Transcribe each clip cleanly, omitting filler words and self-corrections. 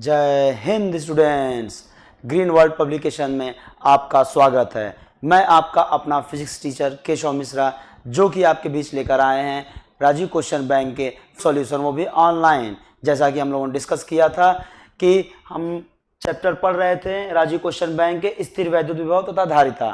जय Hind students, green world publication में आपका स्वागत है। मैं आपका अपना फिजिक्स टीचर केशव मिश्रा, जो कि आपके बीच लेकर आए हैं राजीव क्वेश्चन बैंक के सॉल्यूशन, वो भी ऑनलाइन। जैसा कि हम लोगों ने डिस्कस किया था कि हम चैप्टर पढ़ रहे थे राजीव क्वेश्चन बैंक के स्थिर वैद्युत विभव तथा धारिता।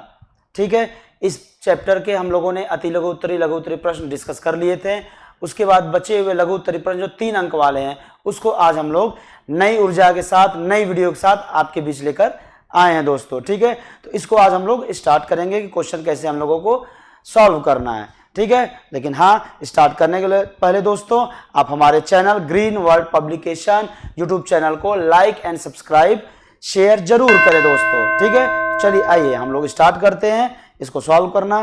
ठीक है, इस चैप्टर के हम लोगों ने अति लघु उत्तरी प्रश्न डिस्कस कर लिए थे। उसके बाद बचे हुए लघु उत्तरी प्रश्न जो 3 अंक वाले हैं, उसको आज हम लोग नई ऊर्जा के साथ, नई वीडियो के साथ आपके बीच लेकर आए हैं दोस्तों। ठीक है, तो इसको आज हम लोग स्टार्ट करेंगे कि क्वेश्चन कैसे हम लोगों को सॉल्व करना है। ठीक है, लेकिन हाँ, स्टार्ट करने के लिए पहले दोस्तों आप हमारे channel green world publication YouTube channel को लाइक एंड सब्सक्राइब शेयर जरूर करें दोस्तों। ठीक है, चलिए आइए हम लोग स्टार्ट करते हैं इसको सॉल्व करना।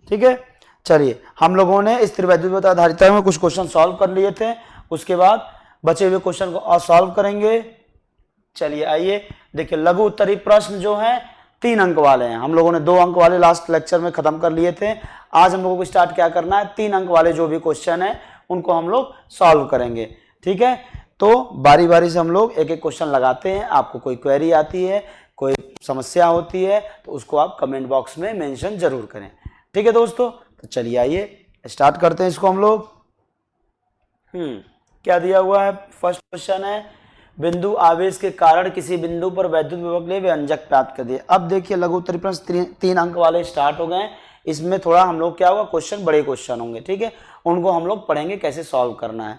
ठीक है, चलिए हम लोगों ने स्थिर वैद्युत तथा धारिता में कुछ क्वेश्चन सॉल्व कर लिए थे, उसके बाद बचे हुए क्वेश्चन को और सॉल्व करेंगे। चलिए आइए, देखिए लघु उत्तरी प्रश्न जो है 3 अंक वाले हैं। हम लोगों ने 2 अंक वाले लास्ट लेक्चर में खत्म कर लिए थे। आज हम लोगों को स्टार्ट क्या करना है, 3 अंक वाले जो भी क्वेश्चन है उनको हम लोग सॉल्व करेंगे। ठीक है, तो बारी बारी से हम लोग एक एक क्वेश्चन लगाते हैं। आपको कोई क्वेरी आती है, कोई समस्या होती है, तो उसको आप कमेंट बॉक्स में मेंशन जरूर करें। ठीक है दोस्तों, तो चलिए आइए स्टार्ट करते हैं इसको हम लोग। क्या दिया हुआ है, फर्स्ट क्वेश्चन है बिंदु आवेश के कारण किसी बिंदु पर वैद्युत विभव के लिए व्यंजक प्राप्त कर दिए। अब देखिए लघु उत्तरी प्रश्न 3 अंक वाले स्टार्ट हो गए। इसमें थोड़ा हम लोग क्या होगा, क्वेश्चन बड़े क्वेश्चन होंगे। ठीक है, उनको हम लोग पढ़ेंगे कैसे सॉल्व करना है।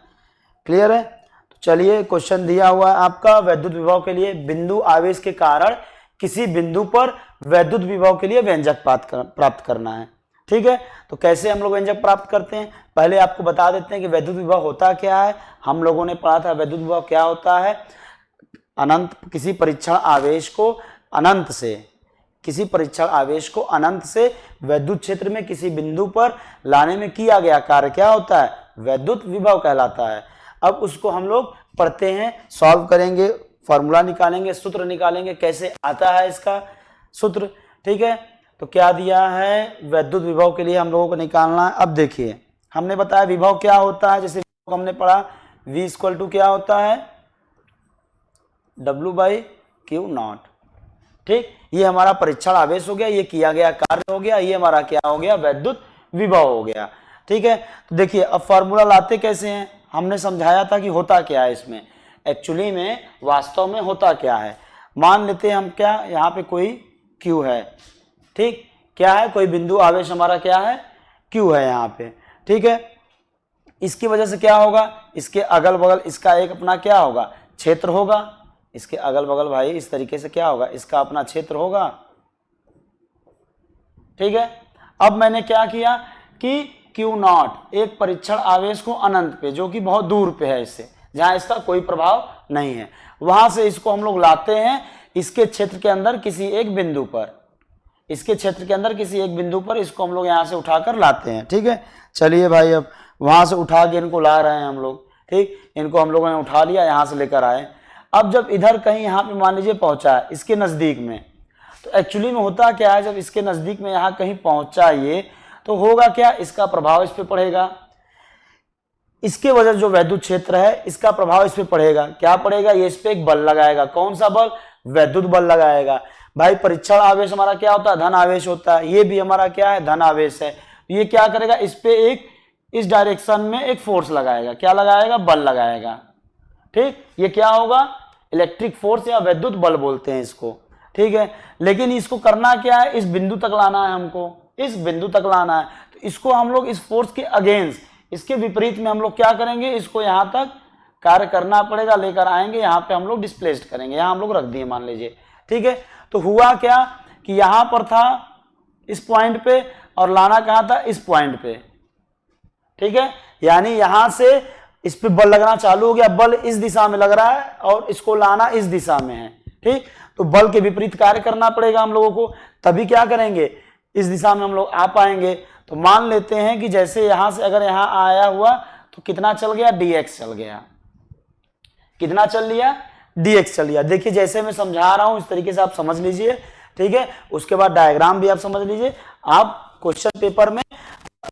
क्लियर है, तो चलिए क्वेश्चन दिया हुआ है आपका वैद्युत विभव के लिए बिंदु आवेश के कारण किसी बिंदु पर वैद्युत विभव के लिए व्यंजक प्राप्त करना है। ठीक है, तो कैसे हम लोग व्यंजक प्राप्त करते हैं, पहले आपको बता देते हैं कि वैद्युत विभव होता क्या है। हम लोगों ने पढ़ा था वैद्युत विभव क्या होता है, अनंत किसी परीक्षण आवेश को अनंत से वैद्युत क्षेत्र में किसी बिंदु पर लाने में किया गया कार्य क्या होता है, वैद्युत विभव कहलाता है। अब उसको हम लोग पढ़ते हैं, सॉल्व करेंगे, फॉर्मूला निकालेंगे, सूत्र निकालेंगे, कैसे आता है इसका सूत्र। ठीक है, तो क्या दिया है, वैद्युत विभव के लिए हम लोगों को निकालना है। अब देखिए हमने बताया विभव क्या होता है, जैसे हमने पढ़ा V = क्या होता है, W/Q0। ठीक, ये हमारा परीक्षण आवेश हो गया, ये किया गया कार्य हो गया, ये हमारा क्या हो गया, वैद्युत विभव हो गया। ठीक है, तो देखिए अब फॉर्मूला लाते कैसे हैं, हमने समझाया था कि होता क्या है इसमें, एक्चुअली में वास्तव में होता क्या है। मान लेते हैं हम क्या, यहाँ पे कोई Q है। ठीक, क्या है, कोई बिंदु आवेश हमारा क्या है, Q है यहाँ पे। ठीक है, इसकी वजह से क्या होगा, इसके अगल बगल इसका एक अपना क्या होगा, क्षेत्र होगा। इसके अगल बगल भाई इस तरीके से क्या होगा, इसका अपना क्षेत्र होगा। ठीक है, अब मैंने क्या किया कि Q0 एक परीक्षण आवेश को अनंत पे, जो कि बहुत दूर पे है इससे, जहां इसका कोई प्रभाव नहीं है, वहां से इसको हम लोग लाते हैं इसके क्षेत्र के अंदर किसी एक बिंदु पर, इसको हम लोग यहां से उठाकर लाते हैं। ठीक है, चलिए भाई अब वहां से उठा के इनको ला रहे हैं हम लोग। ठीक, इनको हम लोगों ने उठा लिया, यहां से लेकर आए। अब जब इधर कहीं यहाँ पे मान लीजिए पहुंचा है इसके नजदीक में, तो एक्चुअली में होता क्या है, जब इसके नजदीक में यहाँ कहीं पहुंचा ये, तो होगा क्या, इसका प्रभाव इस पे पड़ेगा। इसके वजह से जो वैद्युत क्षेत्र है इसका प्रभाव इस पे पड़ेगा। क्या पड़ेगा, ये इस पे एक बल लगाएगा। कौन सा बल, वैद्युत बल लगाएगा। भाई परीक्षण आवेश हमारा क्या होता है, धन आवेश होता है, ये भी हमारा क्या है, धन आवेश है। ये क्या करेगा, इस पे एक इस डायरेक्शन में एक फोर्स लगाएगा। क्या लगाएगा, बल लगाएगा। ठीक, ये क्या होगा, इलेक्ट्रिक फोर्स या वैद्युत बल बोलते हैं इसको। ठीक है, लेकिन इसको करना क्या है, इस बिंदु तक लाना है हमको, इस बिंदु तक लाना है। तो इसको हम लोग इस फोर्स के अगेंस्ट, इसके विपरीत में हम लोग क्या करेंगे, इसको यहां तक कार्य करना पड़ेगा, लेकर आएंगे, यहाँ पे हम लोग डिस्प्लेस्ड करेंगे, यहाँ हम लोग रख दिए मान लीजिए। ठीक है, तो हुआ क्या कि यहां पर था इस पॉइंट पे, और लाना कहां था, इस पॉइंट पे। ठीक है, यानी यहां से इस पे बल लगना चालू हो गया, बल इस दिशा में लग रहा है और इसको लाना इस दिशा में है। ठीक, तो बल के विपरीत कार्य करना पड़ेगा हम लोगों को, तभी क्या करेंगे, इस दिशा में हम लोग आ पाएंगे। तो मान लेते हैं कि जैसे यहां से अगर यहां आया हुआ तो कितना चल गया, dx चल गया। कितना चल लिया, dx चल लिया। देखिए जैसे मैं समझा रहा हूं इस तरीके से आप समझ लीजिए। ठीक है, उसके बाद डायग्राम भी आप समझ लीजिए। आप क्वेश्चन पेपर में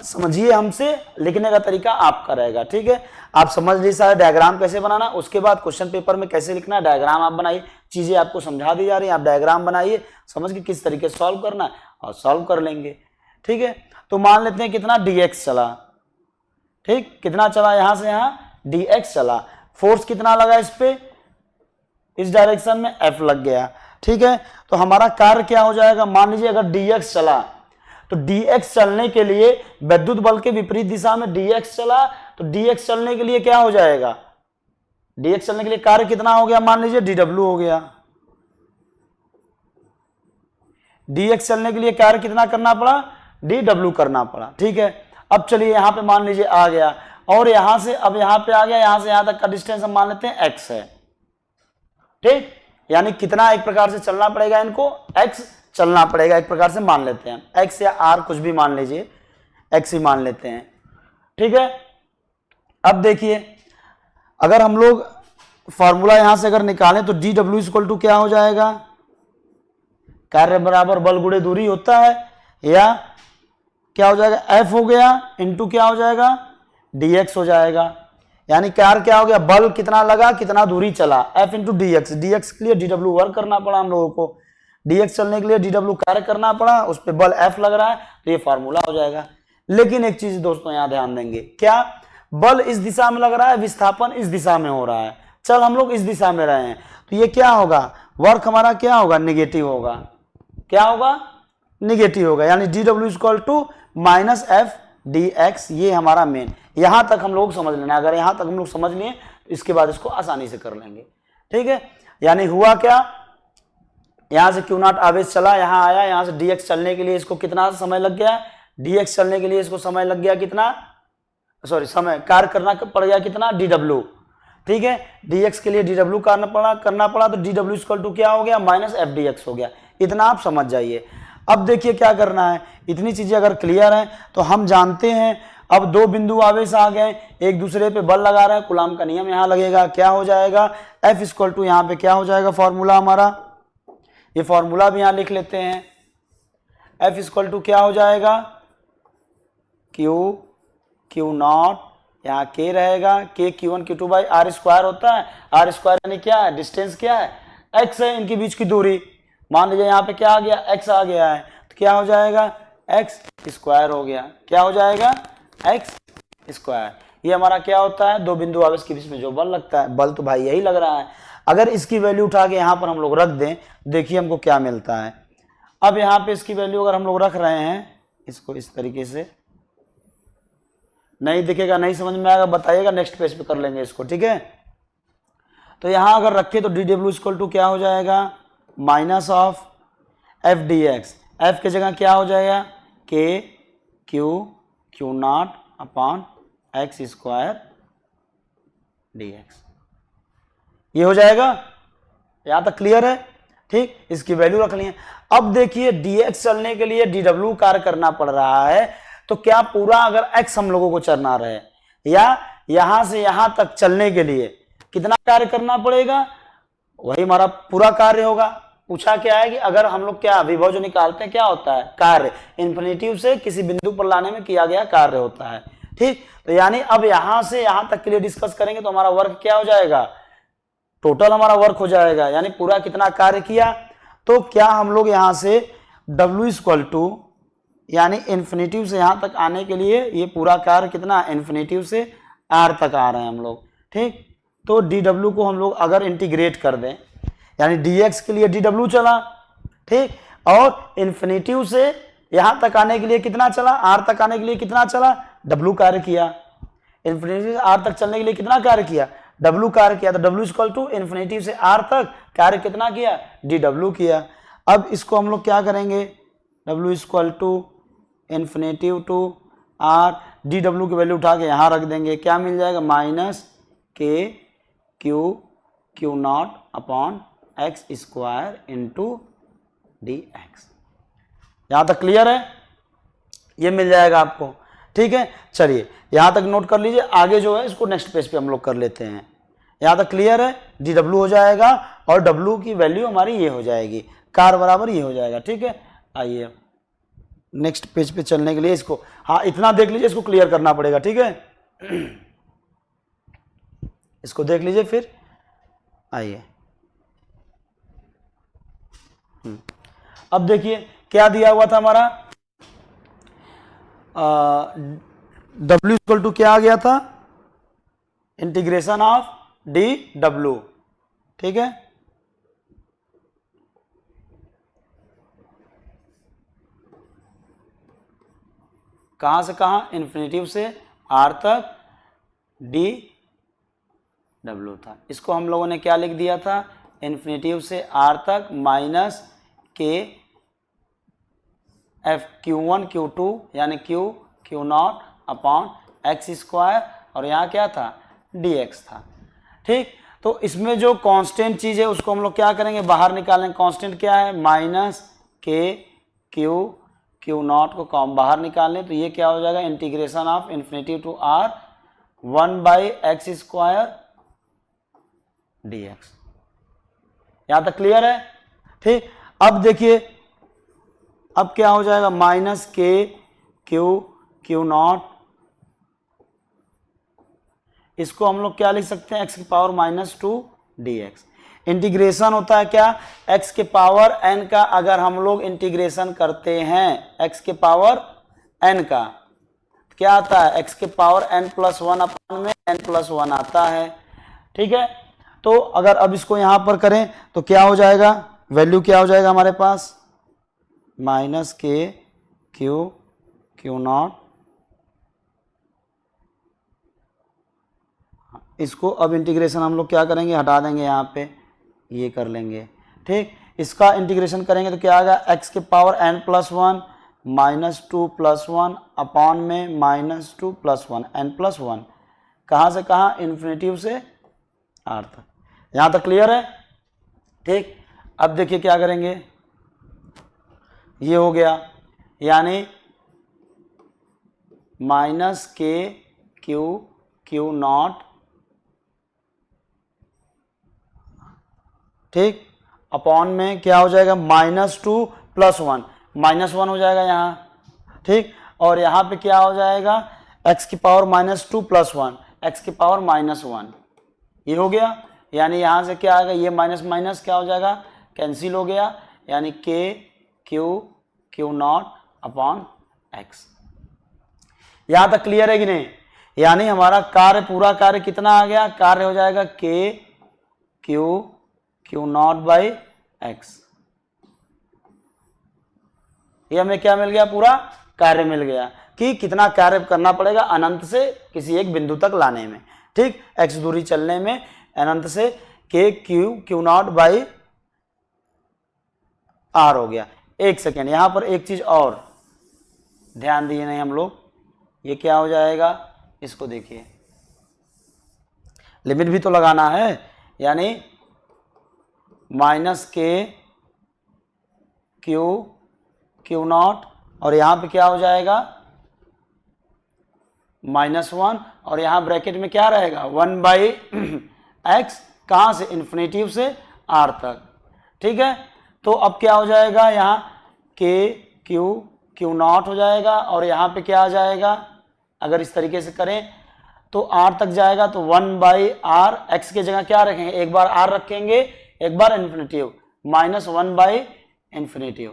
समझिए हमसे, लिखने का तरीका आपका रहेगा, ठीक है। आप समझ लीजिए सारा डायग्राम कैसे बनाना, उसके बाद क्वेश्चन पेपर में कैसे लिखना है, डायग्राम आप बनाइए, चीजें आपको समझा दी जा रही है, आप डायग्राम बनाइए, समझ के किस तरीके से सॉल्व करना है और सॉल्व कर लेंगे, ठीक है। तो मान लेते हैं कितना dx चला, ठीक, कितना चला यहां से यहां dx चला, फोर्स कितना लगा इस पे, इस डायरेक्शन में F लग गया, ठीक है। तो हमारा कार्य क्या हो जाएगा, मान लीजिए अगर dx चला तो dx चलने के लिए विद्युत बल के विपरीत दिशा में dx चला, तो dx चलने के लिए क्या हो जाएगा, dx चलने के लिए कार्य कितना हो गया, मान लीजिए dw हो गया, dx चलने के लिए कार्य कितना करना पड़ा, dw करना पड़ा, ठीक है। अब चलिए यहां पे मान लीजिए आ गया, और यहां से अब यहां पे आ गया, यहां से यहां तक का डिस्टेंस हम मान लेते हैं x है, ठीक, यानी कितना एक प्रकार से चलना पड़ेगा, इनको x चलना पड़ेगा, एक प्रकार से मान लेते हैं x या r कुछ भी मान लीजिए, x ही मान लेते हैं, ठीक है। अब देखिए अगर हम लोग फॉर्मूला यहां से अगर निकालें तो dw इक्वल टू क्या हो जाएगा, कार्य बराबर बल गुणे दूरी होता है, या क्या हो जाएगा F हो गया इंटू क्या हो जाएगा dx हो जाएगा, यानी कार्य क्या हो गया, बल कितना लगा कितना दूरी चला, F इंटू dx, dx के लिए dw वर्क करना पड़ा हम लोगों को, dx चलने के लिए dw कार्य करना पड़ा, उस पर बल F लग रहा है, तो ये फार्मूला हो जाएगा। लेकिन एक चीज दोस्तों यहां ध्यान देंगे, क्या बल इस दिशा में लग रहा है, विस्थापन इस दिशा में हो रहा है, चल हम लोग इस दिशा में रहे हैं, तो ये क्या होगा, वर्क हमारा क्या होगा, निगेटिव होगा, क्या होगा, निगेटिव होगा, यानी dw equal to minus F dx, ये हमारा मेन, यहां तक हम लोग समझ लेना, अगर यहां तक हम लोग समझ लिए तो इसके बाद इसको आसानी से कर लेंगे, ठीक है। यानी हुआ क्या, यहां से Q0 आवेश चला, यहां आया, यहां से dx चलने के लिए इसको कितना समय लग गया, dx चलने के लिए इसको समय लग गया कितना, सॉरी समय कार्य करना पड़ गया कितना, dw, ठीक है, dx के लिए dw करना पड़ा, तो dw इक्वल टू क्या हो गया, माइनस एफ dx हो गया, इतना आप समझ जाइए। अब देखिए क्या करना है, इतनी चीजें अगर क्लियर हैं तो हम जानते हैं, अब दो बिंदु आवेश आ गए, एक दूसरे पे बल लगा रहे हैं, कूलाम का नियम यहां लगेगा, क्या हो जाएगा F इक्वल टू यहां पे क्या हो जाएगा फॉर्मूला हमारा, ये फॉर्मूला भी यहां लिख लेते हैं, F इक्वल टू क्या हो जाएगा, Q0, यहाँ K रहेगा, K Q1 Q2 by R square होता है, R स्क्वायर यानी क्या है, डिस्टेंस क्या है, x है, इनके बीच की दूरी, मान लीजिए यहाँ पे क्या आ गया, x आ गया है, तो क्या हो जाएगा x स्क्वायर हो गया, क्या हो जाएगा x स्क्वायर, ये हमारा क्या होता है, दो बिंदु आवेश के बीच में जो बल लगता है, बल तो भाई यही लग रहा है। अगर इसकी वैल्यू उठा के यहाँ पर हम लोग रख दें, देखिए हमको क्या मिलता है। अब यहाँ पे इसकी वैल्यू अगर हम लोग रख रहे हैं, इसको इस तरीके से, नहीं दिखेगा, नहीं समझ में आएगा बताइएगा, नेक्स्ट पेज पे कर लेंगे इसको, ठीक है। तो यहां अगर रखे तो dw इक्वल टू क्या हो जाएगा, minus of F dx, F की जगह क्या हो जाएगा, k Q0 upon x square dx, ये हो जाएगा, यहां तक क्लियर है, ठीक, इसकी वैल्यू रख लिए। अब देखिए dx चलने के लिए dw कार्य करना पड़ रहा है, तो क्या पूरा अगर x हम लोगों को चलना रहे, या यहां से यहां तक चलने के लिए कितना कार्य करना पड़ेगा, वही हमारा पूरा कार्य होगा। पूछा क्या है कि अगर हम लोग क्या विभव जो निकालते हैं क्या होता है, कार्य, इन्फिनिटिव से किसी बिंदु पर लाने में किया गया कार्य होता है, ठीक। तो यानी अब यहां से यहां तक के लिए डिस्कस करेंगे तो हमारा वर्क क्या हो जाएगा, टोटल हमारा वर्क हो जाएगा, यानी पूरा कितना कार्य किया, तो क्या हम लोग यहां से W इक्वल टू, यानी इन्फिनिटिव से यहां तक आने के लिए ये पूरा कार्य कितना, इन्फिनिटिव से R तक आ रहे हैं हम लोग, ठीक। तो dw को हम लोग अगर इंटीग्रेट कर दें, यानी dx के लिए dw चला, ठीक, और इन्फिनिटिव से यहां तक आने के लिए कितना चला, R तक आने के लिए कितना चला, w कार्य किया, इन्फिनिटिव से R तक चलने के लिए कितना कार्य किया, w कार्य किया, तो w इक्वल टू इन्फिनिटिव से R तक कार्य कितना किया, dw किया। अब इसको हम लोग क्या करेंगे, w equal to infinity to R, dw की वैल्यू उठा के यहां रख देंगे, क्या मिल जाएगा, minus k Q0 upon x square into dx, यहां तक क्लियर है, ये मिल जाएगा आपको, ठीक है। चलिए यहां तक नोट कर लीजिए, आगे जो है इसको नेक्स्ट पेज पे हम लोग कर लेते हैं। यहां तक क्लियर है, dw हो जाएगा और w की वैल्यू हमारी ये हो जाएगी, कार बराबर ये हो जाएगा, ठीक है। आइए नेक्स्ट पेज पे चलने के लिए इसको, हाँ इतना देख लीजिए, इसको क्लियर करना पड़ेगा, ठीक है। इसको देख लीजिए फिर आइए। अब देखिए क्या दिया हुआ था हमारा, W इक्वल टू क्या आ गया था, इंटीग्रेशन ऑफ dw, ठीक है। कहां से कहां, इन्फिनेटिव से r तक dw था। इसको हम लोगों ने क्या लिख दिया था, इन्फिनेटिव से r तक माइनस के एफ Q1 Q2 यानी Q0 अपॉन एक्स स्क्वायर, और यहाँ क्या था, dx था, ठीक। तो इसमें जो कांस्टेंट चीज़ है उसको हम लोग क्या करेंगे, बाहर निकालेंगे। कांस्टेंट क्या है, माइनस के Q0 को कॉम बाहर निकाल लें तो ये क्या हो जाएगा, integration of infinity to r 1/x square dx। यहाँ तक क्लियर है, ठीक। अब देखिए अब क्या हो जाएगा, माइनस के Q0, इसको हम लोग क्या लिख सकते हैं, x की पावर -2 dx। इंटीग्रेशन होता है क्या, x के पावर n का अगर हम लोग इंटीग्रेशन करते हैं, x के पावर n का क्या आता है, x के पावर n+1 अपॉन में n+1 आता है, ठीक है। तो अगर अब इसको यहां पर करें तो क्या हो जाएगा, वैल्यू क्या हो जाएगा हमारे पास, माइनस के Q0। इसको अब इंटीग्रेशन हम लोग क्या करेंगे, हटा देंगे, यहाँ पे ये कर लेंगे, ठीक। इसका इंटीग्रेशन करेंगे तो क्या आएगा, x के पावर n+1 -2 + 1 अपॉन में -2 + 1 n+1, कहाँ से कहाँ, इन्फिनेटिव से r तक। यहाँ तक क्लियर है, ठीक। अब देखिए क्या करेंगे, ये हो गया, यानी माइनस के Q0, ठीक, अपॉन में क्या हो जाएगा, -2 + 1 -1 हो जाएगा यहाँ, ठीक। और यहाँ पे क्या हो जाएगा, x की पावर -2 + 1 x की पावर -1, ये हो गया। यानी यहाँ से क्या आएगा, ये माइनस माइनस क्या हो जाएगा, कैंसिल हो गया, यानी Q0 अपॉन x। यहाँ तक क्लियर है कि नहीं, यानी हमारा कार्य, पूरा कार्य कितना आ गया, कार्य हो जाएगा Q0/x। ये हमें क्या मिल गया, पूरा कार्य मिल गया कि कितना कार्य करना पड़ेगा अनंत से किसी एक बिंदु तक लाने में, ठीक, x दूरी चलने में अनंत से Q0/r हो गया। एक सेकेंड, यहां पर एक चीज और ध्यान दिए नहीं हम लोग, ये क्या हो जाएगा, इसको देखिए, लिमिट भी तो लगाना है, यानी माइनस के Q0 और यहाँ पे क्या हो जाएगा, -1, और यहाँ ब्रैकेट में क्या रहेगा, 1/x, कहाँ से, इन्फिनेटिव से r तक, ठीक है। तो अब क्या हो जाएगा, यहाँ Q0 हो जाएगा, और यहाँ पे क्या आ जाएगा, अगर इस तरीके से करें तो r तक जाएगा, तो 1/r, x की जगह क्या रखेंगे, एक बार r रखेंगे, एक बार इन्फिनेटिव, -1/∞,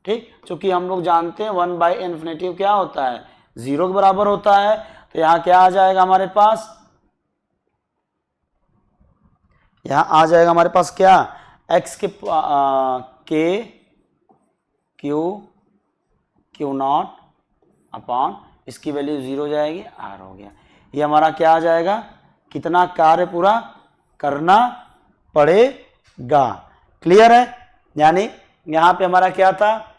ठीक। चूंकि हम लोग जानते हैं 1/∞ क्या होता है, 0 के बराबर होता है, तो यहाँ क्या आ जाएगा हमारे पास, यहाँ आ जाएगा हमारे पास क्या, x के Q0 अपॉन इसकी वैल्यू 0 हो जाएगी, r हो गया। ये हमारा क्या आ जाएगा, कितना कार्य पूरा करना पड़ेगा, क्लियर है। यानी यहाँ पे हमारा क्या था,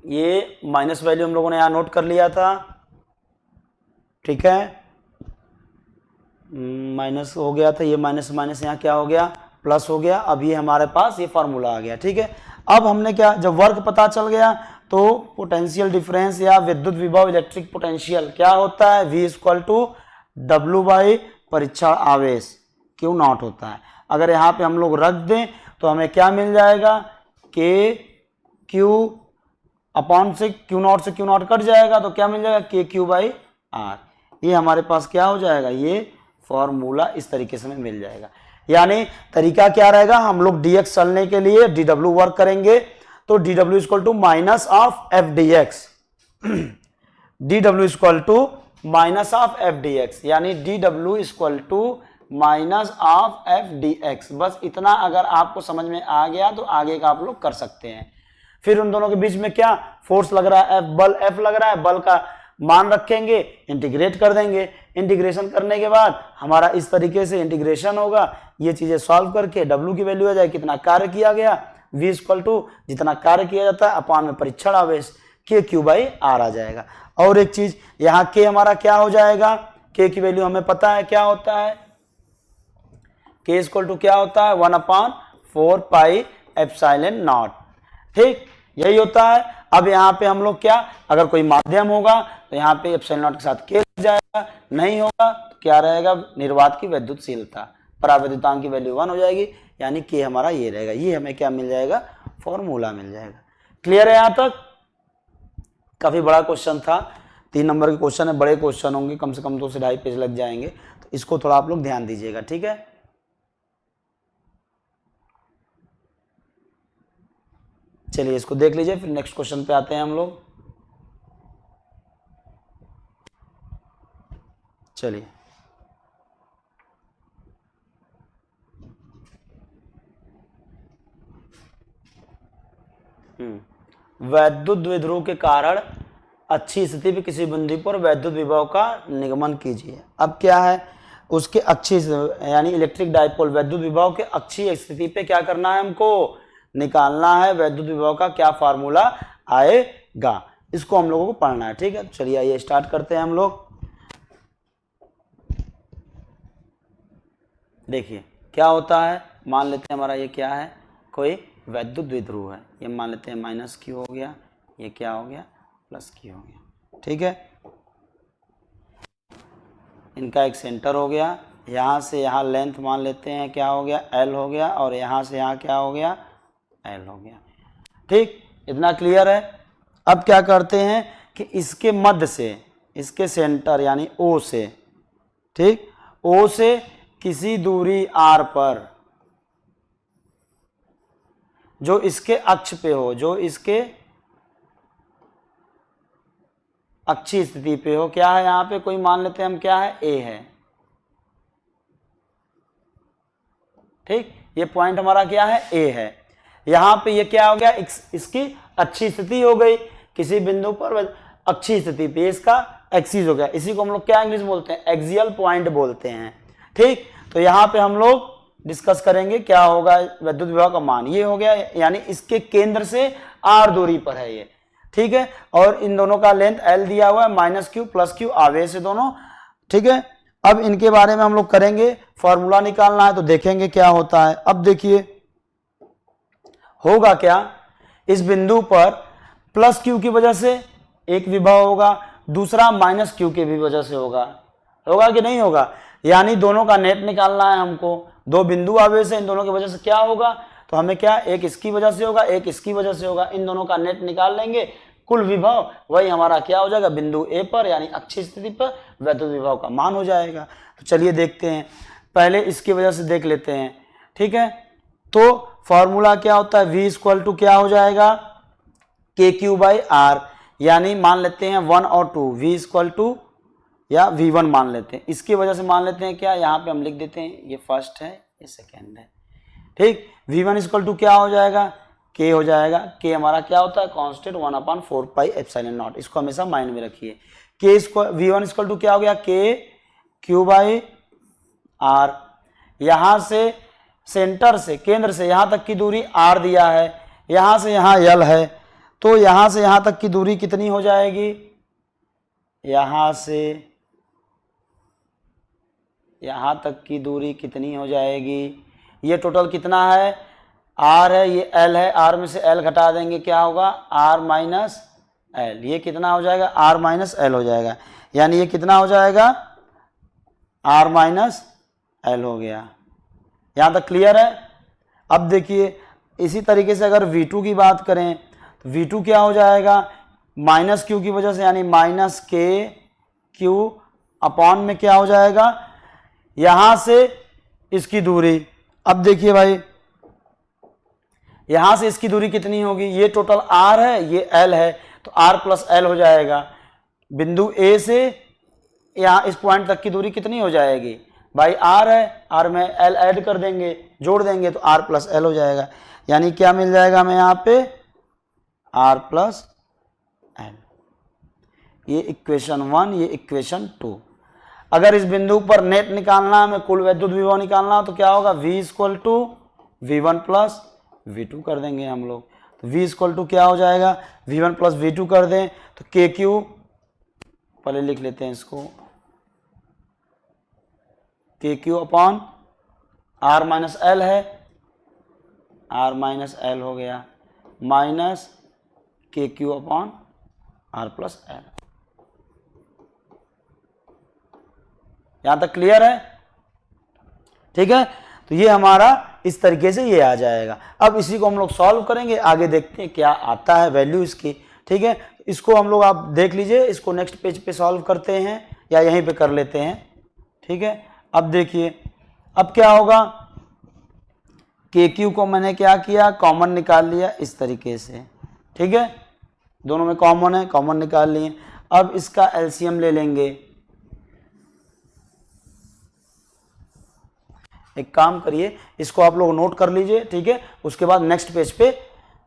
ये माइनस वैल्यू हम लोगों ने यहाँ नोट कर लिया था, ठीक है, माइनस हो गया था, ये माइनस माइनस यहाँ क्या हो गया, प्लस हो गया। अब ये हमारे पास ये फार्मूला आ गया, ठीक है। अब हमने क्या, जब वर्क पता चल गया तो पोटेंशियल डिफरेंस या विद्युत विभव इलेक्ट्रिक पोटेंशियल क्या होता है, V = W परीक्षण आवेश Q0 होता है। अगर यहाँ पे हम लोग रख दें तो हमें क्या मिल जाएगा, Q अपॉन से क्यू नॉट कट जाएगा तो क्या मिल जाएगा, के क्यू बाई आर। ये हमारे पास क्या हो जाएगा, ये फॉर्मूला इस तरीके से हमें मिल जाएगा। यानी तरीका क्या रहेगा, हम लोग dx चलने के लिए dw वर्क करेंगे, तो dw equal to minus of F D X, dw equal to minus of F D X, यानी dw equal to minus of F D X. बस इतना अगर आपको समझ में आ गया तो आगे का आप लोग कर सकते हैं। फिर उन दोनों के बीच में क्या फोर्स लग रहा है, बल F लग रहा है, बल का मान रखेंगे, इंटीग्रेट कर देंगे। इंटीग्रेशन करने के बाद हमारा इस तरीके से इंटीग्रेशन होगा, ये चीजें सॉल्व करके W की वैल्यू आ जाए, कितना कार्य किया गया, V इक्वल टू जितना कार्य किया जाता है अपान में परीक्षण आवेश के क्यू बाई आर आ जाएगा। और एक चीज यहाँ के हमारा क्या हो जाएगा, के की वैल्यू हमें पता है क्या होता है, के इक्वल टू क्या होता है 1/4 पाई एप्सिलॉन नॉट। ठीक, यही होता है। अब यहाँ पे हम लोग क्या, अगर कोई माध्यम होगा तो यहाँ पे एप्सिलॉन नॉट के साथ के लग जाएगा, नहीं होगा तो क्या रहेगा, निर्वात की वैद्युतशीलता, परावैद्युतांक की वैल्यू 1 हो जाएगी, यानी के हमारा ये रहेगा। ये हमें क्या मिल जाएगा, फॉर्मूला मिल जाएगा। क्लियर है यहाँ तक? काफी बड़ा क्वेश्चन था, 3 नंबर के क्वेश्चन है, बड़े क्वेश्चन होंगे, कम से कम 2 से 2.5 पेज लग जाएंगे, तो इसको थोड़ा आप लोग ध्यान दीजिएगा। ठीक है, चलिए इसको देख लीजिए, फिर नेक्स्ट क्वेश्चन पे आते हैं हम लोग। चलिए, वैद्युत द्विध्रुव के कारण अच्छी स्थिति पे किसी बिंदु पर वैद्युत विभव का निगमन कीजिए। अब क्या है, उसके अच्छी यानी इलेक्ट्रिक डाइपोल वैद्युत विभव के अच्छी स्थिति पे क्या करना है, हमको निकालना है वैद्युत विभव का क्या फार्मूला आएगा, इसको हम लोगों को पढ़ना है। ठीक है, चलिए आइए स्टार्ट करते हैं हम लोग। देखिए क्या होता है, मान लेते हैं हमारा ये क्या है, कोई वैद्युत द्विध्रुव है, ये मान लेते हैं माइनस क्यू हो गया, ये क्या हो गया प्लस क्यू हो गया। ठीक है, इनका एक सेंटर हो गया, यहाँ से यहाँ लेंथ मान लेते हैं क्या हो गया, एल हो गया, और यहाँ से यहाँ क्या हो गया, एल हो गया। ठीक, इतना क्लियर है। अब क्या करते हैं कि इसके मध्य से, इसके सेंटर यानी ओ से, ठीक, ओ से किसी दूरी आर पर जो इसके अक्ष पे हो, जो इसके अच्छी स्थिति पे हो, क्या है यहाँ पे, कोई मान लेते हैं हम क्या है, ए है। ठीक, ये पॉइंट हमारा क्या है, ए है। यहाँ पे ये क्या हो गया, इसकी अच्छी स्थिति हो गई, किसी बिंदु पर अच्छी स्थिति पे इसका एक्सिस हो गया, इसी को हम लोग क्या इंग्लिश बोलते हैं, एक्सियल पॉइंट बोलते हैं। ठीक, तो यहाँ पे हम लोग डिस्कस करेंगे क्या होगा, विद्युत विभव का मान ये हो गया, यानी इसके केंद्र से आर दूरी पर है ये। ठीक है, और इन दोनों का लेंथ एल दिया हुआ है, माइनस क्यू प्लस क्यू आवेश है दोनों। ठीक है, अब इनके बारे में हम लोग करेंगे, फॉर्मूला निकालना है तो देखेंगे क्या होता है। अब देखिए होगा क्या, इस बिंदु पर प्लस क्यू की वजह से एक विभव होगा, दूसरा माइनस क्यू के भी वजह से होगा, होगा कि नहीं होगा, यानी दोनों का नेट निकालना है हमको। 2 बिंदु आवेश है, इन दोनों की वजह से क्या होगा, तो हमें क्या, एक इसकी वजह से होगा, एक इसकी वजह से होगा, इन दोनों का नेट निकाल लेंगे, कुल विभव वही हमारा क्या हो जाएगा, बिंदु ए पर यानी अच्छी स्थिति पर वैद्युत विभव का मान हो जाएगा। तो चलिए देखते हैं, पहले इसकी वजह से देख लेते हैं। ठीक है, तो फॉर्मूला क्या होता है, V इक्वल टू क्या हो जाएगा, के क्यू बाई आर, यानी मान लेते हैं 1 और 2, V इक्वल टू या V1 मान लेते हैं, इसकी वजह से मान लेते हैं क्या, यहाँ पे हम लिख देते हैं ये फर्स्ट है ये सेकेंड है। ठीक, V1 इक्वल टू क्या हो जाएगा, K हो जाएगा, K हमारा क्या होता है, कांस्टेंट 1/4 पाई एप्सिलॉन नॉट, इसको हमेशा माइंड में रखिए। K V1 इक्वल टू क्या हो गया, K क्यू बाई आर, यहाँ से सेंटर से, केंद्र से यहाँ तक की दूरी r दिया है, यहाँ से यहाँ l है, तो यहाँ से यहाँ तक की दूरी कितनी हो जाएगी, यहाँ से यहाँ तक की दूरी कितनी हो जाएगी, ये टोटल कितना है, r है, ये l है, r में से l घटा देंगे क्या होगा, r माइनस l, ये कितना हो जाएगा, r माइनस l हो जाएगा, यानी ये कितना हो जाएगा, r माइनस l हो गया। यहाँ तक क्लियर है। अब देखिए इसी तरीके से अगर V2 की बात करें तो V2 क्या हो जाएगा, माइनस क्यू की वजह से, यानी माइनस के क्यू अपॉन में क्या हो जाएगा, यहां से इसकी दूरी। अब देखिए भाई, यहां से इसकी दूरी कितनी होगी, ये टोटल r है, ये l है, तो r प्लस l हो जाएगा। बिंदु A से यहां इस पॉइंट तक की दूरी कितनी हो जाएगी भाई, r है, r में l ऐड कर देंगे, जोड़ देंगे, तो r प्लस l हो जाएगा। यानी क्या मिल जाएगा हमें यहाँ पे, r प्लस l। ये इक्वेशन 1, ये इक्वेशन 2। अगर इस बिंदु पर नेट निकालना, हमें कुल वैद्युत विभव निकालना, तो क्या होगा, V equal to V1 plus V2 कर देंगे हम लोग। तो V इक्वल टू क्या हो जाएगा, V1 प्लस V2 कर दें, तो KQ, पहले लिख लेते हैं इसको, KQ upon R minus L है, R माइनस L हो गया, minus KQ upon R plus L। यहां तक क्लियर है, ठीक है। तो ये हमारा इस तरीके से ये आ जाएगा। अब इसी को हम लोग सॉल्व करेंगे, आगे देखते हैं क्या आता है वैल्यू इसकी, ठीक है। इसको हम लोग, आप देख लीजिए, इसको नेक्स्ट पेज पे सॉल्व करते हैं या यहीं पे कर लेते हैं, ठीक है। अब देखिए, अब क्या होगा, KQ को मैंने क्या किया, कॉमन निकाल लिया इस तरीके से, ठीक है। दोनों में कॉमन है, कॉमन निकाल लिए। अब इसका एलसीएम ले लेंगे। एक काम करिए, इसको आप लोग नोट कर लीजिए, ठीक है। उसके बाद नेक्स्ट पेज पे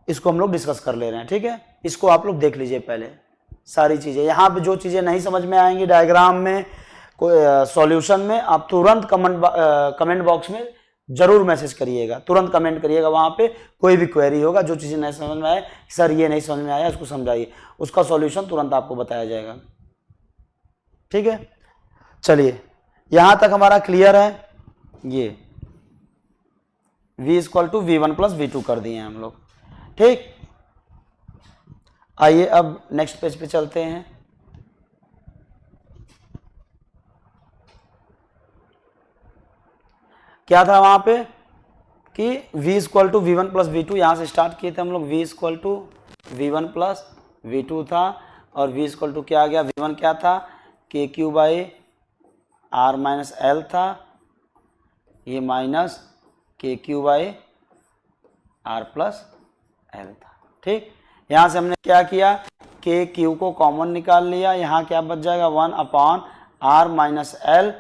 इसको हम लोग डिस्कस कर ले रहे हैं, ठीक है। इसको आप लोग देख लीजिए पहले सारी चीजें। यहाँ पे जो चीजें नहीं समझ में आएंगी डायग्राम में, कोई सॉल्यूशन में, आप तुरंत कमेंट बॉक्स में जरूर मैसेज करिएगा, तुरंत कमेंट करिएगा। वहां पे कोई भी क्वेरी होगा, जो चीजें नहीं समझ में आए, सर ये नहीं समझ में आया, उसको समझाइए, उसका सॉल्यूशन तुरंत आपको बताया जाएगा, ठीक है। चलिए, यहां तक हमारा क्लियर है। ये V equal to V1 plus V2 कर दिए हम लोग, ठीक। आइए अब नेक्स्ट पेज पे चलते हैं। क्या था वहां पे कि V equal to V1 plus V2, यहां से स्टार्ट किए थे हम लोग। V equal to V1 plus V2 था, और V इक्वल टू क्या आ गया, V1 क्या था, KQ by R minus L था, ये minus KQ by R plus L था, ठीक। यहां से हमने क्या किया, KQ को कॉमन निकाल लिया, यहां क्या बच जाएगा, 1 upon R minus L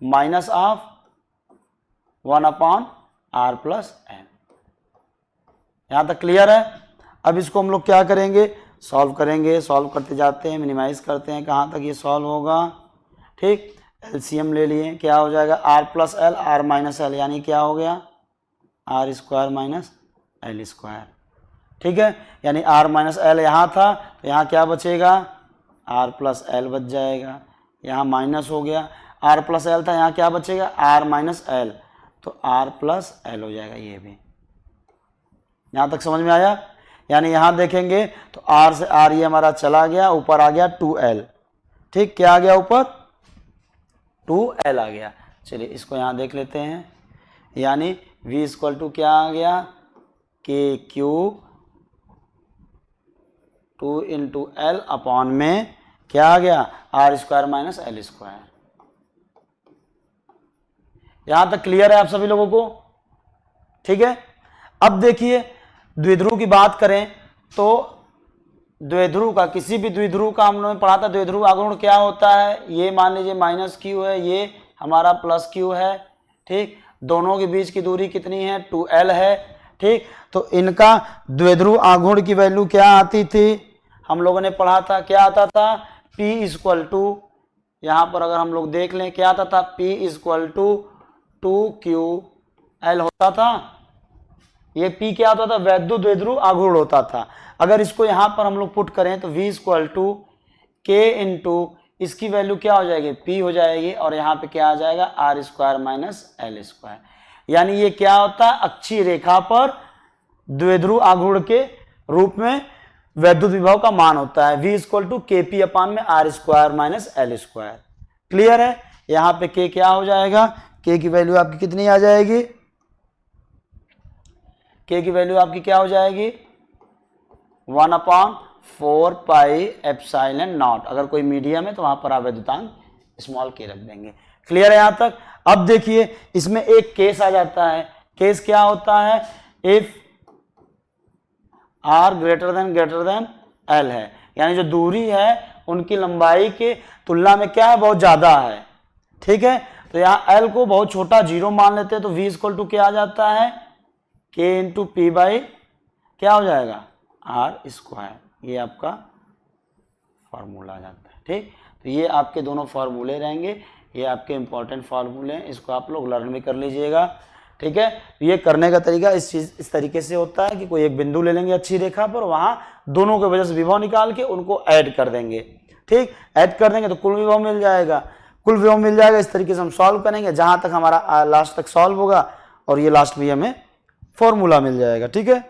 minus of 1 upon R plus L। यहां तक क्लियर है। अब इसको हम लोग क्या करेंगे, सॉल्व करेंगे, सॉल्व करते जाते हैं, मिनिमाइज करते हैं, कहां तक ये सॉल्व होगा, ठीक। एलसीएम ले लिए, क्या हो जाएगा, R plus L, R minus L, यानी क्या हो गया, R square minus L square, ठीक है। यानी R माइनस L यहाँ था, तो यहाँ क्या बचेगा, R प्लस L बच जाएगा, यहाँ माइनस हो गया, R प्लस L था, यहाँ क्या बचेगा, R माइनस L, तो R प्लस L हो जाएगा। ये भी यहाँ तक समझ में आया। यानी यहाँ देखेंगे तो R से R ये हमारा चला गया, ऊपर आ गया 2L, ठीक। क्या आ गया ऊपर, 2L आ गया। चलिए इसको यहाँ देख लेते हैं। यानी V इक्वल टू क्या आ गया, KQ 2 इंटू L अपॉन में क्या आ गया, R square minus L square. यहां तक क्लियर है आप सभी लोगों को, ठीक है। अब देखिए, द्विध्रुव की बात करें तो द्विध्रुव का, किसी भी द्विध्रुव का हम लोगों ने पढ़ा था, द्विध्रुव आघूर्ण क्या होता है, ये मान लीजिए माइनस Q है, ये हमारा प्लस Q है, ठीक। दोनों के बीच की दूरी कितनी है, 2L है, ठीक। तो इनका द्विध्रुव आघूर्ण की वैल्यू क्या आती थी, हम लोगों ने पढ़ा था, क्या आता था, P इक्वल टू, यहां पर अगर हम लोग देख लें क्या आता था, P इक्वल टू 2QL होता था। ये P क्या होता था, वैद्युत द्विध्रुव आघूर्ण होता था। अगर इसको यहां पर हम लोग पुट करें तो V equal to K into इसकी वैल्यू क्या हो जाएगी, P हो जाएगी, और यहाँ पे क्या आ जाएगा, R square minus L square. यानी ये क्या होता है, अक्षीय रेखा पर द्विध्रुव आघूर्ण के रूप में वैद्युत विभव का मान होता है। V इक्वल टू KP अपान में R square minus L square. Clear है। यहाँ पे K क्या हो जाएगा, K की वैल्यू आपकी कितनी आ जाएगी, K की वैल्यू आपकी क्या हो जाएगी, 1/4 पाई एप्सिलॉन नॉट। अगर कोई मीडियम है तो वहां पर आप वैद्युतांक स्मॉल के रख देंगे। क्लियर है यहां तक? अब देखिए इसमें एक केस आ जाता है। केस क्या होता है? If R greater than L है, यानी जो दूरी है उनकी लंबाई के तुलना में क्या है, बहुत ज्यादा है। ठीक है, तो यहां एल को बहुत छोटा 0 मान लेते हैं, तो v इक्वल टू क्या आ जाता है, k इंटू पी बाई क्या हो जाएगा, आर स्क्वायर। ये आपका फॉर्मूला आ जाता है। ठीक, तो ये आपके दोनों फार्मूले रहेंगे, ये आपके इंपॉर्टेंट फार्मूले हैं, इसको आप लोग लर्न भी कर लीजिएगा। ठीक है, ये करने का तरीका इस तरीके से होता है कि कोई एक बिंदु ले लेंगे अच्छी रेखा पर, वहां दोनों के वजह से विभव निकाल के उनको ऐड कर देंगे। ठीक, ऐड कर देंगे तो कुल विभव मिल जाएगा। कुल विभव मिल जाएगा, इस तरीके से हम सॉल्व करेंगे जहां तक हमारा लास्ट तक सॉल्व होगा, और ये लास्ट भी हमें फॉर्मूला मिल जाएगा। ठीक है,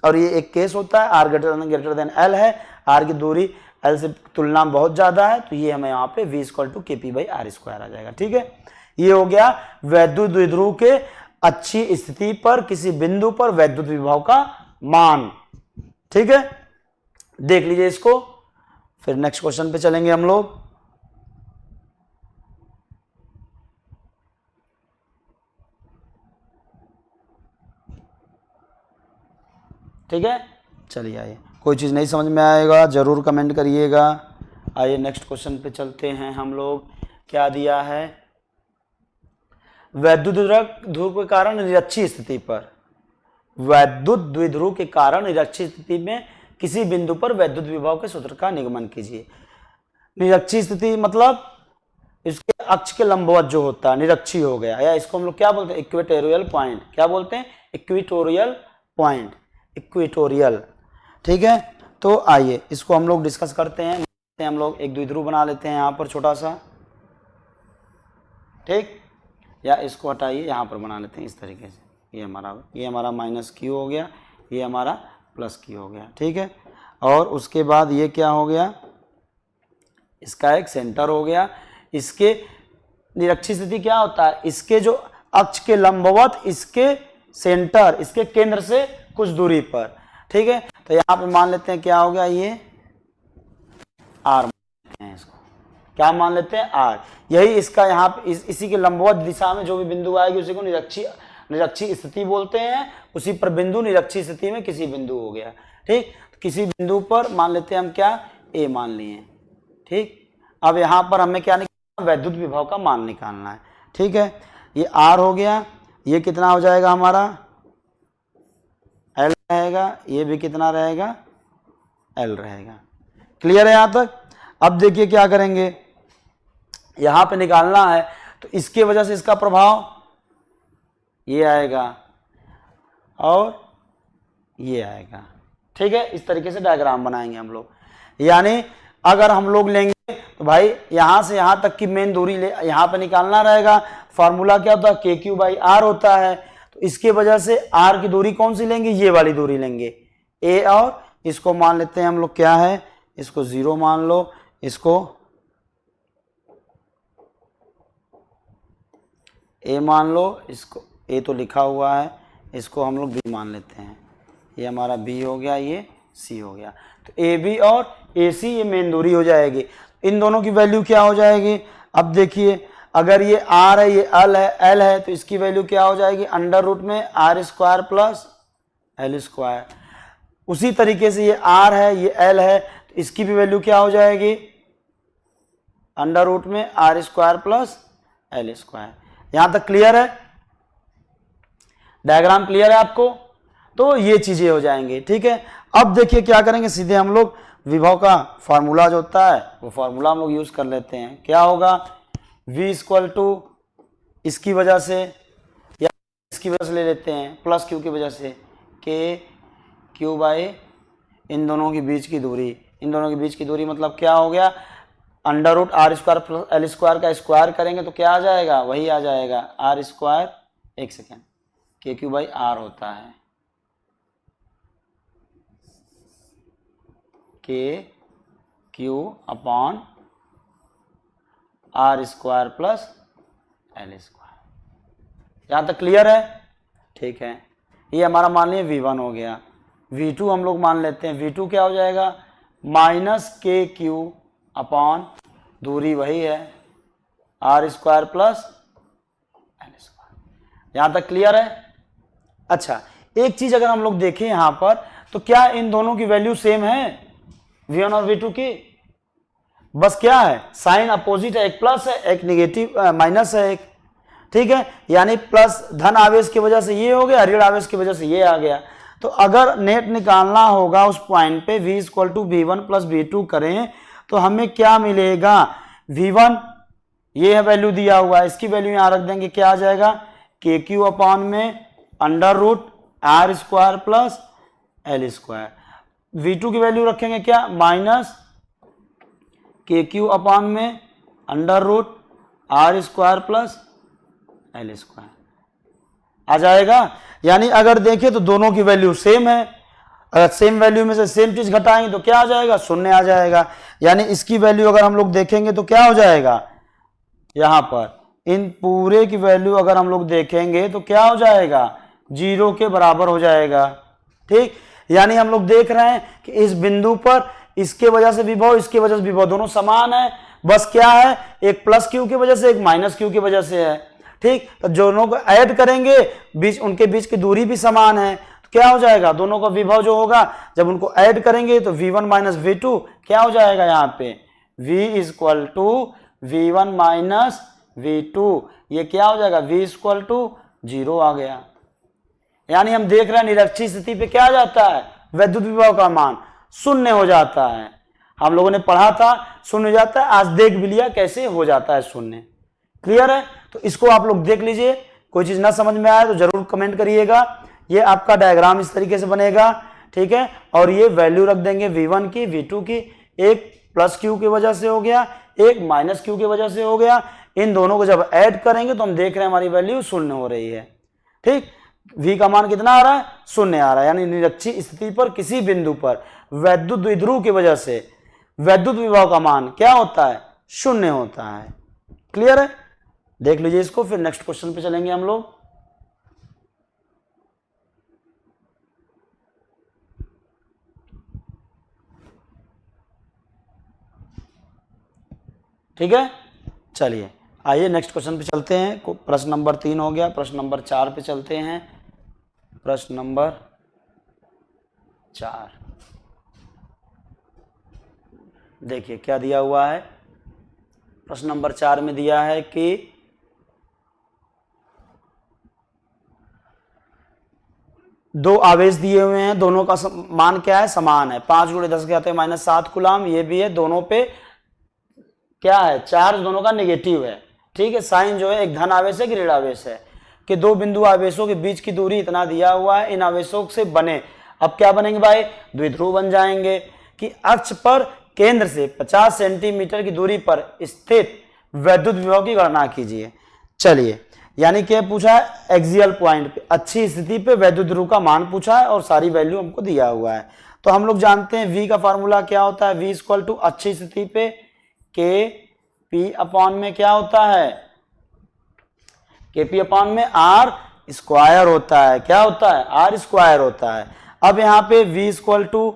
और ये एक केस होता है आर ग्रेटर देन एल है, आर की दूरी एल से तुलना में बहुत ज्यादा है, तो ये हमें यहाँ पे v इक्वल टू के पी बाई आर स्क्वायर आ जाएगा। ठीक है, ये हो गया वैद्युत द्विध्रुव के अच्छी स्थिति पर किसी बिंदु पर वैद्युत विभव का मान। ठीक है, देख लीजिए इसको, फिर नेक्स्ट क्वेश्चन पे चलेंगे हम लोग। ठीक है, चलिए आइए, कोई चीज़ नहीं समझ में आएगा जरूर कमेंट करिएगा। आइए नेक्स्ट क्वेश्चन पे चलते हैं हम लोग। क्या दिया है, वैद्युत द्विध्रुव के कारण निरक्षीय स्थिति पर, वैद्युत द्विध्रुव के कारण निरक्षीय स्थिति में किसी बिंदु पर वैद्युत विभव के सूत्र का निगमन कीजिए। निरक्षीय स्थिति मतलब इसके अक्ष के लंबवत जो होता है निरक्षीय हो गया, या इसको हम लोग क्या बोलते हैं, इक्वेटोरियल पॉइंट। क्या बोलते हैं, इक्वेटोरियल पॉइंट, इक्वेटोरियल। ठीक है, तो आइए इसको हम लोग डिस्कस करते हैं। हम लोग एक द्विध्रुव बना लेते हैं यहाँ पर छोटा सा। ठीक, या इसको हटाइए, यहाँ पर बना लेते हैं इस तरीके से। ये हमारा माइनस क्यू हो गया, ये हमारा प्लस क्यू हो गया। ठीक है, और उसके बाद ये क्या हो गया, इसका एक सेंटर हो गया। इसके निरक्षीय स्थिति क्या होता है, इसके जो अक्ष के लंबवत इसके सेंटर, इसके केंद्र से कुछ दूरी पर। ठीक है, तो यहाँ पे मान लेते हैं क्या हो गया, ये आर मान लेते हैं, इसको क्या मान लेते हैं, आर। यही इसका यहाँ पे इसी के लंबवत दिशा में जो भी बिंदु आएगी उसी को निरक्षीय स्थिति बोलते हैं। उसी पर बिंदु निरक्षीय स्थिति में किसी बिंदु हो गया। ठीक, तो किसी बिंदु पर मान लेते हैं हम क्या, ए मान लिए। ठीक, अब यहाँ पर हमें क्या निकालना, वैद्युत विभव का मान निकालना है। ठीक है, ये आर हो गया, ये कितना हो जाएगा हमारा, एल रहेगा, ये भी कितना रहेगा, एल रहेगा। क्लियर है यहां तक? अब देखिए क्या करेंगे, यहां पे निकालना है तो इसके वजह से इसका प्रभाव ये आएगा और ये आएगा। ठीक है, इस तरीके से डायग्राम बनाएंगे हम लोग। यानी अगर हम लोग लेंगे तो भाई यहां से यहां तक की मेन दूरी यहां पे निकालना रहेगा। फॉर्मूला क्या होता है, के क्यू बाई आर होता है। तो इसके वजह से आर की दूरी कौन सी लेंगे, ये वाली दूरी लेंगे, ए, और इसको मान लेते हैं हम लोग क्या है, इसको 0 मान लो, इसको ए मान लो, इसको ए तो लिखा हुआ है, इसको हम लोग बी मान लेते हैं। ये हमारा बी हो गया, ये सी हो गया। तो ए बी और ए सी ये मेन दूरी हो जाएगी। इन दोनों की वैल्यू क्या हो जाएगी, अब देखिए अगर ये आर है, ये एल है, तो इसकी वैल्यू क्या हो जाएगी, अंडर रूट में R square plus L square. उसी तरीके से ये आर है, ये एल है, तो इसकी भी वैल्यू क्या हो जाएगी, अंडर रूट में R square plus L square. यहां तक क्लियर है, डायग्राम क्लियर है आपको? तो ये चीजें हो जाएंगी। ठीक है, अब देखिए क्या करेंगे, सीधे हम लोग विभव का फॉर्मूला जो होता है वो फॉर्मूला हम लोग यूज कर लेते हैं। क्या होगा, v इक्वल टू इसकी वजह से या इसकी वजह से ले लेते हैं, प्लस क्यू की वजह से, के क्यू बाई इन दोनों के बीच की दूरी। इन दोनों के बीच की दूरी मतलब क्या हो गया, under root R square plus L square का स्क्वायर करेंगे तो क्या आ जाएगा, वही आ जाएगा आर स्क्वायर, एक second, K Q by R होता है, K Q upon R square plus L square. यहां तक क्लियर है? ठीक है, ये हमारा मान लीजिए V1 हो गया। V2 हम लोग मान लेते हैं, V2 क्या हो जाएगा माइनस के क्यू अपॉन दूरी वही है R square plus L square. यहां तक क्लियर है। अच्छा, एक चीज अगर हम लोग देखें यहां पर, तो क्या इन दोनों की वैल्यू सेम है V1 और V2 की? बस क्या है, साइन अपोजिट है, एक प्लस है एक निगेटिव माइनस है एक, ठीक है। यानी प्लस धन आवेश की वजह से ये हो गया, ऋण आवेश की वजह से ये आ गया। तो अगर नेट निकालना होगा उस पॉइंट पे V equal to V1 plus V2 करें तो हमें क्या मिलेगा, V1 ये है वैल्यू दिया हुआ है, इसकी वैल्यू यहां रख देंगे, क्या आ जाएगा के क्यू अपॉन में under root R square plus L square. V2 की वैल्यू रखेंगे क्या माइनस के क्यू अपॉन में under root R square plus L square आ जाएगा। यानी अगर देखें तो दोनों की वैल्यू सेम है, अगर सेम वैल्यू में से सेम चीज घटाएंगे तो क्या आ जाएगा, शून्य आ जाएगा। यानी इसकी वैल्यू अगर हम लोग देखेंगे तो क्या हो जाएगा, यहां पर इन पूरे की वैल्यू अगर हम लोग देखेंगे तो क्या हो जाएगा, 0 के बराबर हो जाएगा। ठीक, यानी हम लोग देख रहे हैं कि इस बिंदु पर इसके वजह से विभव, इसके वजह से विभव दोनों समान है, बस क्या है एक प्लस क्यू की वजह से एक माइनस क्यू की वजह से है। ठीक, तो दोनों को ऐड करेंगे, बीच उनके बीच की दूरी भी समान है, तो क्या हो जाएगा दोनों का विभव जो होगा जब उनको ऐड करेंगे तो V1 माइनस V2 क्या हो जाएगा, यहाँ पे V equal to V1 minus V2, ये क्या हो जाएगा V इक्वल टू 0 आ गया। यानी हम देख रहे हैं निरक्षीय स्थिति पे क्या आ जाता है, वैद्युत विभव का मान शून्य हो जाता है। हम लोगों ने पढ़ा था शून्य हो जाता है, आज देख भी लिया कैसे हो जाता है शून्य। क्लियर है, तो इसको आप लोग देख लीजिए, कोई चीज ना समझ में आए तो जरूर कमेंट करिएगा। ये आपका डायग्राम इस तरीके से बनेगा, ठीक है। और ये वैल्यू रख देंगे V1 की V2 की, एक प्लस क्यू की वजह से हो गया, एक माइनस क्यू की वजह से हो गया। इन दोनों को जब ऐड करेंगे तो हम देख रहे हैं हमारी वैल्यू शून्य हो रही है। ठीक, V का मान कितना आ रहा है, शून्य आ रहा है। यानी निरक्षीय स्थिति पर किसी बिंदु पर वैद्युत द्विध्रुव की वजह से वैद्युत विभव का मान क्या होता है, शून्य होता है। क्लियर है, देख लीजिए इसको, फिर नेक्स्ट क्वेश्चन पे चलेंगे हम लोग। ठीक है, चलिए आइए नेक्स्ट क्वेश्चन पे चलते हैं। प्रश्न नंबर 3 हो गया, प्रश्न नंबर 4 पे चलते हैं। प्रश्न नंबर 4 देखिए क्या दिया हुआ है। प्रश्न नंबर 4 में दिया है कि दो आवेश दिए हुए हैं, दोनों का मान क्या है, समान है, 5 × 10⁻⁷ कूलाम, ये भी है, दोनों पे क्या है चार्ज, दोनों का नेगेटिव है। ठीक है, साइन जो है एक धन आवेश है कि ऋण आवेश है, कि दो बिंदु आवेशों के बीच की दूरी इतना दिया हुआ है, इन आवेशों से बने, अब क्या बनेंगे भाई, द्विध्रुव बन जाएंगे। कि अक्ष पर केंद्र से 50 सेंटीमीटर की दूरी पर स्थित वैद्युत विभव की गणना कीजिए। चलिए, यानी क्या पूछा है, एक्सियल पॉइंट पे अच्छी स्थिति पे वैद्युत ध्रुव का मान पूछा है और सारी वैल्यू हमको दिया हुआ है। तो हम लोग जानते हैं V का फॉर्मूला क्या होता है, V इक्वल टू अच्छी स्थिति पे के पी अपॉन में क्या होता है, के पी अपॉन में आर स्क्वायर होता है। क्या होता है, आर स्क्वायर होता है। अब यहाँ पे V इक्वल टू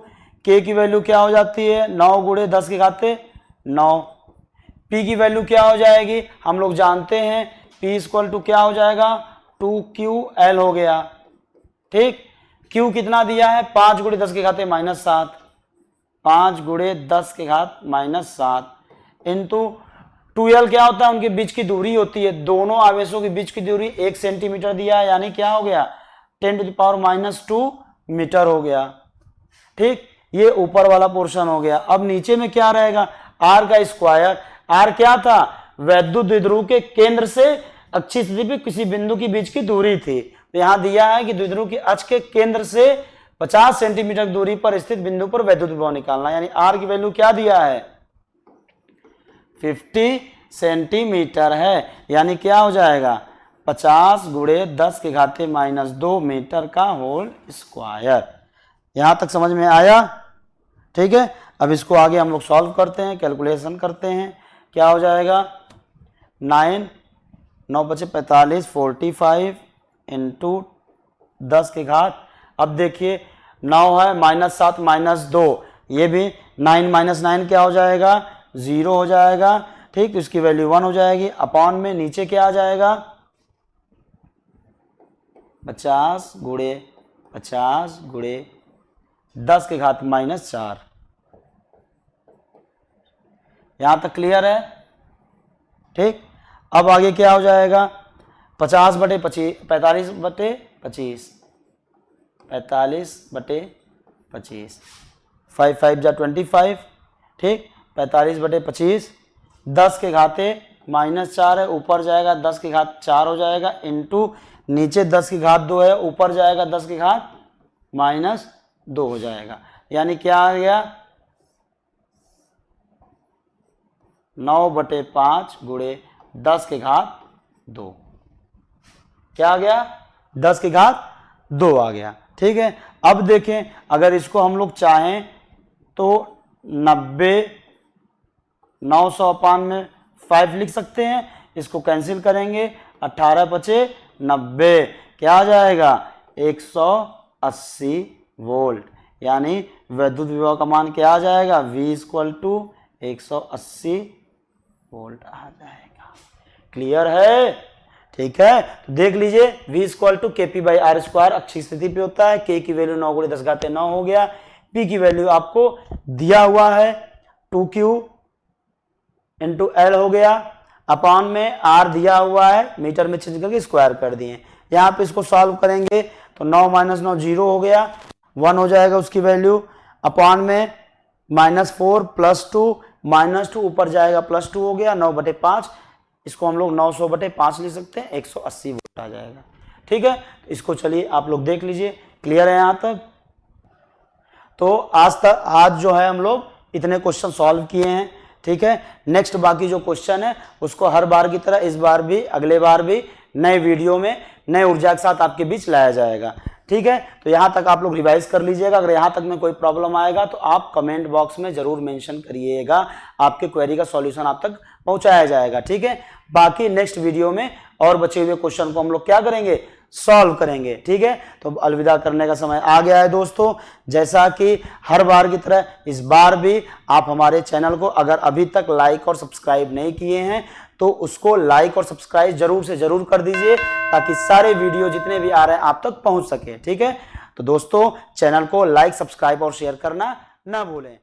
के की वैल्यू क्या हो जाती है, 9 × 10⁹ P की वैल्यू क्या हो जाएगी, हम लोग जानते हैं P इक्वल टू क्या हो जाएगा, 2QL हो गया। ठीक, Q कितना दिया है, 5 × 10⁻⁷, 5 × 10⁻⁷ इंटू 2L क्या होता है, उनके बीच की दूरी होती है, दोनों आवेशों के बीच की दूरी 1 सेंटीमीटर दिया है, यानी क्या हो गया 10⁻⁻2 मीटर हो गया। ठीक, ये ऊपर वाला पोर्शन हो गया। अब नीचे में क्या रहेगा, आर का स्क्वायर, आर क्या था, वैद्युत द्विध्रुव के केंद्र से अच्छी स्थिति पे किसी बिंदु के बीच की दूरी थी। तो यहां दिया है कि द्विध्रुव के अक्ष के केंद्र से 50 सेंटीमीटर दूरी पर स्थित बिंदु पर वैद्युत विभव निकालना, यानी आर की वैल्यू क्या दिया है, 50 सेंटीमीटर है, यानी क्या हो जाएगा 50 × 10⁻⁻2 मीटर का होल स्क्वायर। यहां तक समझ में आया। ठीक है, अब इसको आगे हम लोग सॉल्व करते हैं, कैलकुलेशन करते हैं। क्या हो जाएगा, 9 9 × 5 = 45 इंटू 10 की घात। अब देखिए 9 है, -7 -2, ये भी 9 - 9 क्या हो जाएगा, 0 हो जाएगा। ठीक, तो इसकी वैल्यू 1 हो जाएगी। अपॉन में नीचे क्या आ जाएगा, 50 गुणे 50 गुणे 10 की घात -4। यहां तक क्लियर है? ठीक, अब आगे क्या हो जाएगा, 50 बटे 25, 45 बटे 25, 45 बटे 25, 5 5 जा 25। ठीक, 45 बटे 25, 10 के घाते -4 है, ऊपर जाएगा 10 की घात 4 हो जाएगा, इंटू नीचे 10 की घात 2 है, ऊपर जाएगा 10 की घात -2 हो जाएगा। यानी क्या आ गया, 9 बटे 5 गुणे 10 की घात 2। क्या आ गया, 10 की घात 2 आ गया। ठीक है, अब देखें अगर इसको हम लोग चाहें तो 90 900 अपान में 5 लिख सकते हैं। इसको कैंसिल करेंगे, 18 बचे 90, क्या आ जाएगा, 180 वोल्ट। यानी विद्युत विभव का मान क्या आ जाएगा, V = 180 वोल्ट आ जाएगा। क्लियर है? ठीक है, तो देख लीजिए V = KP/R², अक्षीय स्थिति पे होता है। K की वैल्यू 9 × 10⁹ हो गया। P की वैल्यू आपको दिया हुआ है 2Q × L हो गया। अपॉन में R दिया हुआ है, मीटर में चेंज करके स्क्वायर कर दिए। यहाँ पे इसको सॉल्व करेंगे तो 9 - 9 0 हो गया, 1 हो जाएगा उसकी वैल्यू। अपॉन में -4 + 2 -2 ऊपर जाएगा +2 हो गया, 9 बटे 5। इसको हम लोग 900 बटे 5 लिख सकते हैं, 180 वोल्ट आ जाएगा। ठीक है, इसको चलिए आप लोग देख लीजिए। क्लियर है यहाँ तक? तो आज जो है हम लोग इतने क्वेश्चन सॉल्व किए हैं। ठीक है, नेक्स्ट बाकी जो क्वेश्चन है उसको हर बार की तरह इस बार भी अगले बार भी नए वीडियो में नए ऊर्जा के साथ आपके बीच लाया जाएगा। ठीक है, तो यहाँ तक आप लोग रिवाइज कर लीजिएगा। अगर यहाँ तक में कोई प्रॉब्लम आएगा तो आप कमेंट बॉक्स में जरूर मेंशन करिएगा, आपके क्वेरी का सॉल्यूशन आप तक पहुंचाया जाएगा। ठीक है, बाकी नेक्स्ट वीडियो में और बचे हुए क्वेश्चन को हम लोग क्या करेंगे, सॉल्व करेंगे। ठीक है, तो अलविदा करने का समय आ गया है दोस्तों। जैसा कि हर बार की तरह इस बार भी आप हमारे चैनल को अगर अभी तक लाइक और सब्सक्राइब नहीं किए हैं तो उसको लाइक और सब्सक्राइब जरूर से जरूर कर दीजिए, ताकि सारे वीडियो जितने भी आ रहे हैं आप तक पहुंच सके। ठीक है, तो दोस्तों चैनल को लाइक, सब्सक्राइब और शेयर करना ना भूलें।